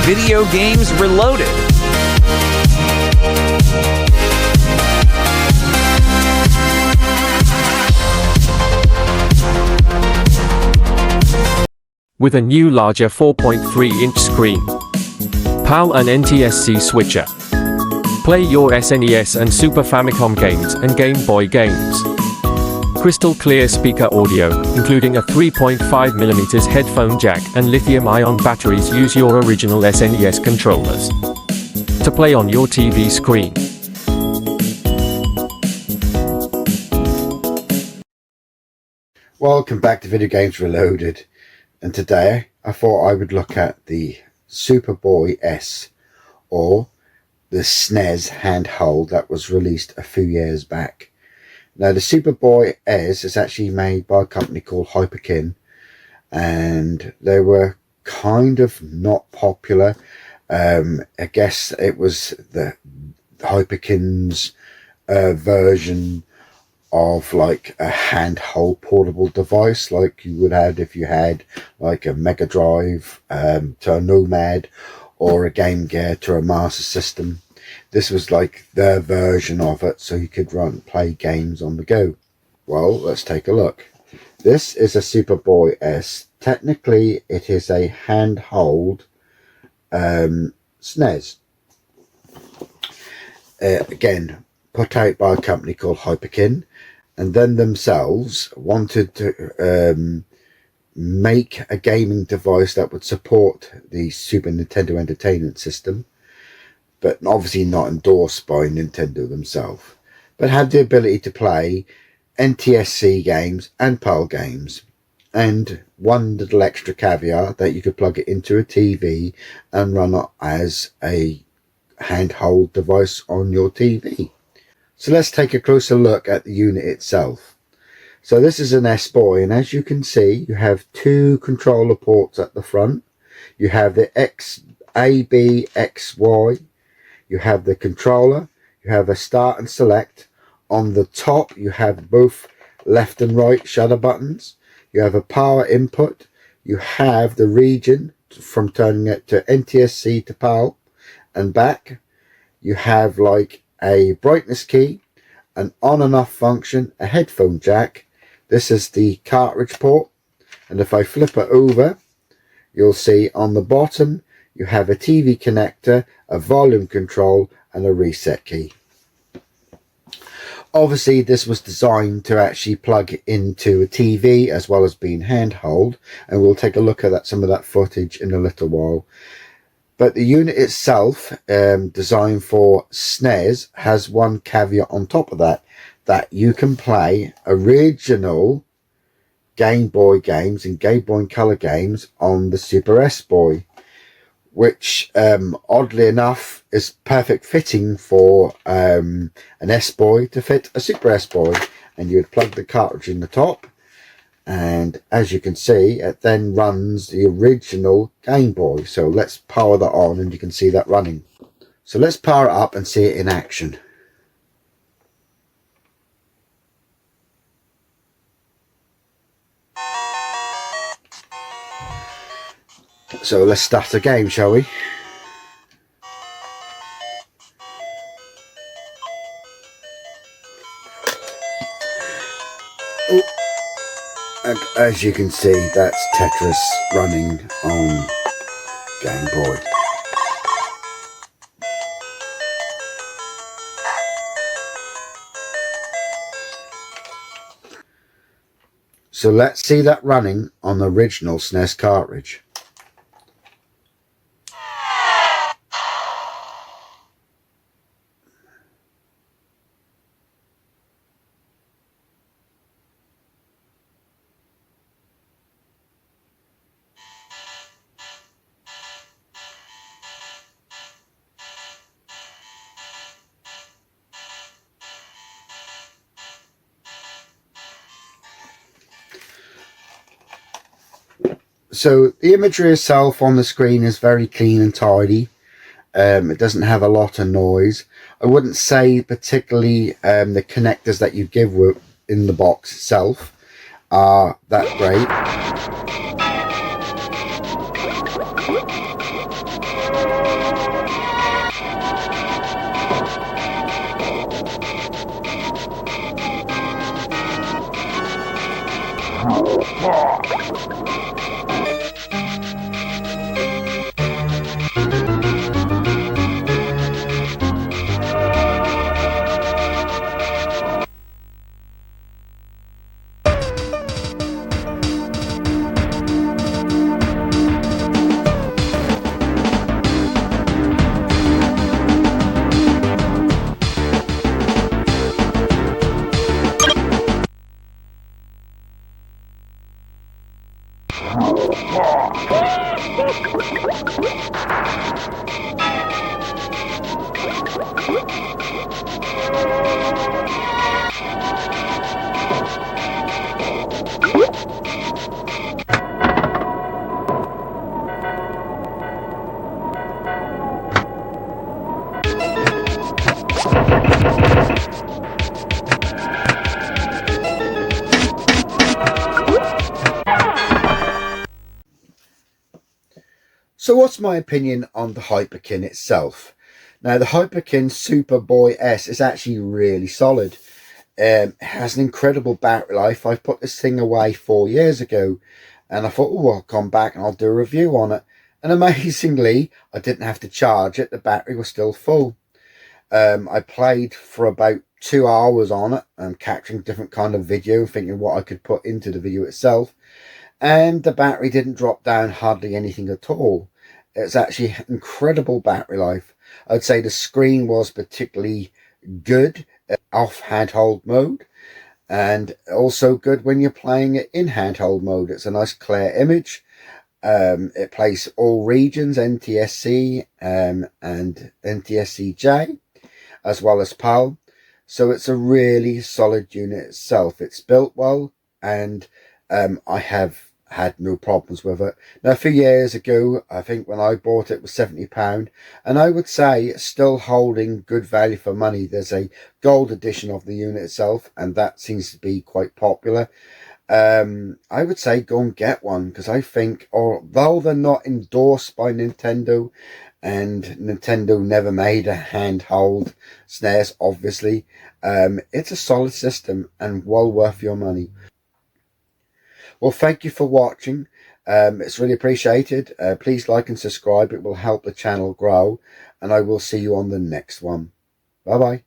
Video Games Reloaded. With a new larger 4.3-inch screen, PAL and NTSC switcher. Play your SNES and Super Famicom games and Game Boy games. Crystal clear speaker audio, including a 3.5mm headphone jack and lithium-ion batteries. Use your original SNES controllers to play on your TV screen. Welcome back to Video Games Reloaded, and today I thought I would look at the Supaboy S, or the SNES handheld that was released a few years back. Now the Supaboy S is actually made by a company called Hyperkin, and they were kind of not popular. I guess it was the Hyperkin's version of like a handheld portable device, like you would have if you had like a Mega Drive to a Nomad, or a Game Gear to a Master System. This was like their version of it, so you could play games on the go. Well, let's take a look. This is a Supaboy S. Technically, it is a handheld SNES. Again, put out by a company called Hyperkin, and then themselves wanted to make a gaming device that would support the Super Nintendo Entertainment System, but obviously not endorsed by Nintendo themselves, but had the ability to play NTSC games and PAL games. And one little extra caveat, that you could plug it into a TV and run it as a handheld device on your TV. So let's take a closer look at the unit itself. So this is an S-Boy, and as you can see, you have two controller ports at the front. You have the A, B, X, Y. You have the controller. You have a start and select. On the top, you have both left and right shutter buttons. You have a power input. You have the region from turning it to NTSC to PAL and back. You have like a brightness key, an on and off function, a headphone jack. This is the cartridge port, and if I flip it over, you'll see on the bottom you have a TV connector, a volume control, and a reset key. Obviously this was designed to actually plug into a TV as well as being handheld, and we'll take a look at some of that footage in a little while. But the unit itself, designed for SNES, has one caveat on top of that, that you can play original Game Boy games and Game Boy Color games on the Super S-Boy, which oddly enough is perfect fitting for an S-Boy to fit a Super S-Boy. And you would plug the cartridge in the top, and as you can see, it then runs the original Game Boy. So let's power that on, and you can see that running. So let's power it up and see it in action. So let's start the game, shall we? Oh. And as you can see, that's Tetris running on Game Boy. So let's see that running on the original SNES cartridge. So the imagery itself on the screen is very clean and tidy. It doesn't have a lot of noise. I wouldn't say particularly the connectors that you give in the box itself are that great. So what's my opinion on the Hyperkin itself? Now the Hyperkin Supaboy S is actually really solid. It has an incredible battery life. I put this thing away 4 years ago and I thought, oh, I'll come back and I'll do a review on it. And amazingly, I didn't have to charge it. The battery was still full. I played for about 2 hours on it and capturing different kind of video, thinking what I could put into the video itself. And the battery didn't drop down hardly anything at all. It's actually incredible battery life. I'd say the screen was particularly good off handheld mode, and also good when you're playing it in handheld mode. It's a nice clear image. It plays all regions, NTSC and NTSC-J, as well as PAL. So it's a really solid unit itself. It's built well, and I have had no problems with it. Now, a few years ago, I think when I bought it, it was £70, and I would say it's still holding good value for money. There's a gold edition of the unit itself, and that seems to be quite popular. I would say go and get one, because I think, although they're not endorsed by Nintendo, and Nintendo never made a handheld SNES, obviously, it's a solid system and well worth your money. Well, thank you for watching. It's really appreciated. Please like and subscribe. It will help the channel grow. And I will see you on the next one. Bye-bye.